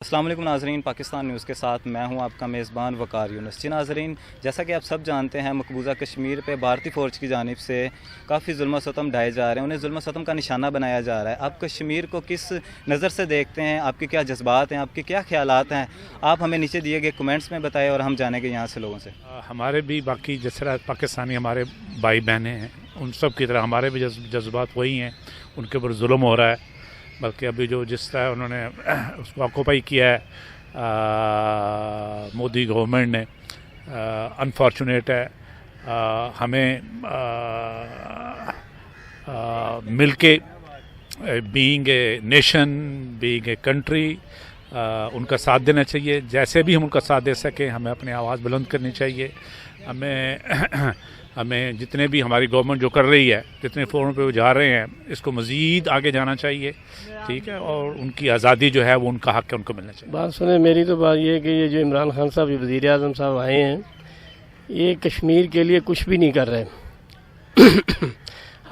السلام علیکم ناظرین، پاکستان نیوز کے ساتھ میں ہوں آپ کا میزبان وقار یونس۔ جی ناظرین، جیسا کہ آپ سب جانتے ہیں مقبوضہ کشمیر پہ بھارتی فوج کی جانب سے کافی ظلم و ستم ڈھائے جا رہے ہیں، انہیں ظلم و ستم کا نشانہ بنایا جا رہا ہے۔ آپ کشمیر کو کس نظر سے دیکھتے ہیں؟ آپ کے کیا جذبات ہیں؟ آپ کے کیا خیالات ہیں؟ آپ ہمیں نیچے دیے گئے کمنٹس میں بتائیں اور ہم جانیں گے یہاں سے لوگوں سے۔ ہمارے بھی باقی جس طرح پاکستانی ہمارے بھائی بہنیں ہیں، ان سب کی طرح ہمارے بھی جذبات وہی ہیں، ان کے اوپر ظلم ہو رہا ہے۔ بلکہ ابھی جو جس طرح انہوں نے اس کو آکوپائی کیا ہے مودی گورنمنٹ نے، انفارچونیٹ ہے۔ ہمیں مل کے being a nation, being a country, ان کا ساتھ دینا چاہیے۔ جیسے بھی ہم ان کا ساتھ دے سکیں، ہمیں اپنی آواز بلند کرنی چاہیے۔ ہمیں جتنے بھی ہماری گورنمنٹ جو کر رہی ہے، جتنے فورم پہ وہ جا رہے ہیں، اس کو مزید آگے جانا چاہیے، ٹھیک ہے، اور ان کی آزادی جو ہے وہ ان کا حق ہے، ان کو ملنا چاہیے۔ بات سنیں، میری تو بات یہ ہے کہ یہ جو عمران خان صاحب، یہ وزیر اعظم صاحب آئے ہیں، یہ کشمیر کے لیے کچھ بھی نہیں کر رہے۔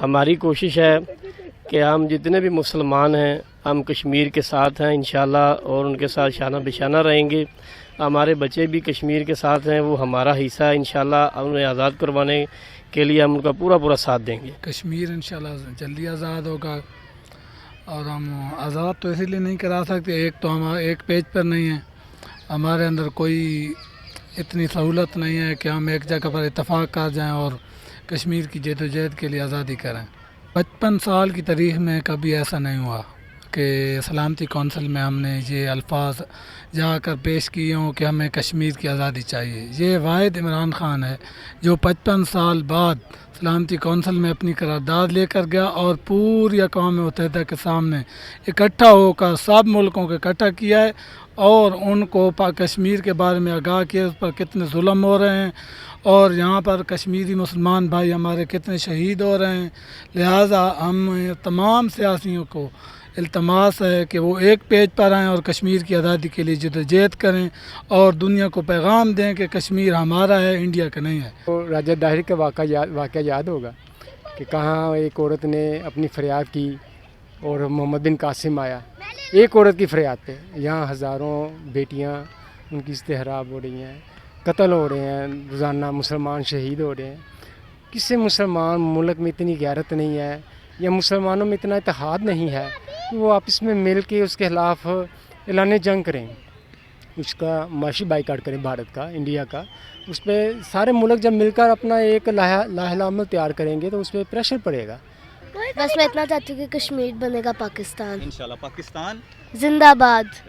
ہماری کوشش ہے کہ ہم جتنے بھی مسلمان ہیں، ہم کشمیر کے ساتھ ہیں انشاءاللہ، اور ان کے ساتھ شانہ بشانہ رہیں گے۔ ہمارے بچے بھی کشمیر کے ساتھ ہیں، وہ ہمارا حصہ ہے انشاءاللہ۔ انہیں آزاد کروانے کے لیے ہم ان کا پورا ساتھ دیں گے۔ کشمیر انشاءاللہ جلدی آزاد ہوگا، اور ہم آزاد تو اسی لیے نہیں کرا سکتے، ایک تو ہم ایک پیج پر نہیں ہیں، ہمارے اندر کوئی اتنی سہولت نہیں ہے کہ ہم ایک جگہ پر اتفاق کر جائیں اور کشمیر کی جد و جہد کے لیے آزادی کریں۔ 55 سال کی تاریخ میں کبھی ایسا نہیں ہوا کہ سلامتی کونسل میں ہم نے یہ الفاظ جا کر پیش کیے ہوں کہ ہمیں کشمیر کی آزادی چاہیے۔ یہ واحد عمران خان ہے جو 55 سال بعد سلامتی کونسل میں اپنی قرارداد لے کر گیا اور پوری اقوام متحدہ کے سامنے اکٹھا ہو کر سب ملکوں کو اکٹھا کیا ہے اور ان کو کشمیر کے بارے میں آگاہ کیا، اس پر کتنے ظلم ہو رہے ہیں اور یہاں پر کشمیری مسلمان بھائی ہمارے کتنے شہید ہو رہے ہیں۔ لہٰذا ہم تمام سیاسیوں کو التماس ہے کہ وہ ایک پیج پر آئیں اور کشمیر کی آزادی کے لیے جدوجہد کریں اور دنیا کو پیغام دیں کہ کشمیر ہمارا ہے، انڈیا کا نہیں ہے۔ راجہ داہر کا واقعہ یاد ہوگا کہ کہاں ایک عورت نے اپنی فریاد کی اور محمد بن قاسم آیا ایک عورت کی فریاد پہ۔ یہاں ہزاروں بیٹیاں ان کی استحراب ہو رہی ہیں، قتل ہو رہے ہیں، روزانہ مسلمان شہید ہو رہے ہیں۔ کسی مسلمان ملک میں اتنی غیرت نہیں ہے یا مسلمانوں میں اتنا اتحاد نہیں ہے کہ وہ آپس میں مل کے اس کے خلاف اعلان جنگ کریں، اس کا معاشی بائیکاٹ کریں، بھارت کا، انڈیا کا۔ اس پہ سارے ملک جب مل کر اپنا ایک لاحل عمل تیار کریں گے تو اس پہ پریشر پڑے گا۔ بس میں اتنا چاہتی ہوں کہ کشمیر بنے گا پاکستان۔ انشاءاللہ پاکستان زندہ باد۔